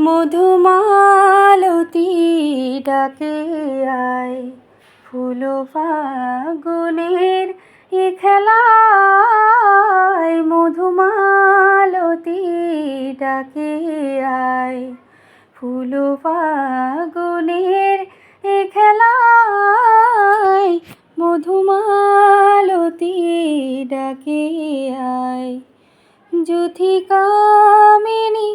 মধুমালতী ডাকে আয়, ফুল ফাগুনের এ খেলায়। মধুমালতী ডাকে আয়, ফুল ফাগুনের এ খেলায়। মধুমালতী ডাকে আয়। যুথিকামিনী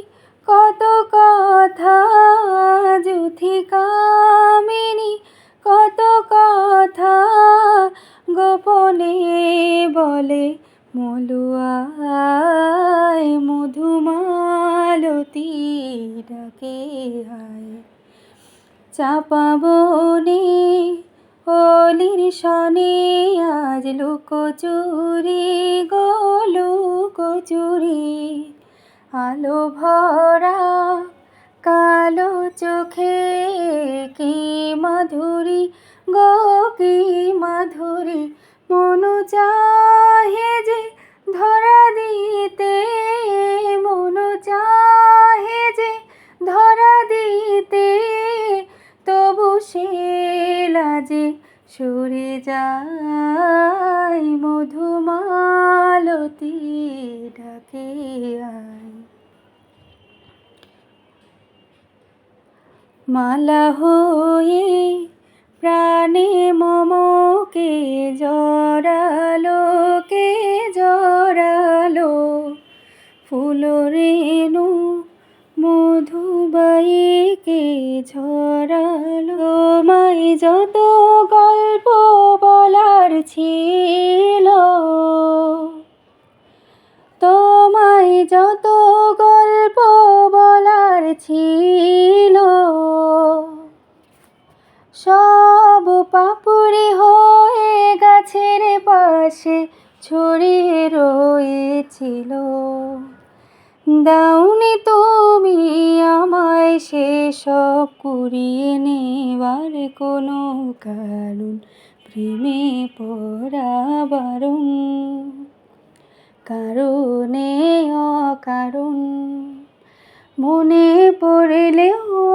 কত কথা, যুথিকামিনী কত কথা, গোপনে বলে মলুয়ায়। মধুমালতী ডাকে আয়। চাপা বনে অলির শনে আজ লুকোচুরি গো লুকোচুরি। আলো ভরা কালো চোখে কি মাধুরী গো কি মাধুরী। মন চাহে যে ধরা দিতে, মন চাহে যে ধরা দিতে, তবু সে লাজে সরে যায়। মধুমালতী ডাকে আয়। মালা হয়ে প্রাণে মমকে জড়ালো, কে জড়ালো। ফুল রেণু মধুবাইকে ঝরালো। তোমায় যত গল্প বলার ছিল, তোমায় যত গল্প বলার ছিল, সব পাপড়ি হয়ে গাছের পাশে ছড়িয়ে রয়েছিল। দাওনি তুমি আমায় সেসব কুড়িয়ে নেবার কোনো কারণ, প্রেমে পড়া বারণ, কারণে অকারণ। মনে পড়লেও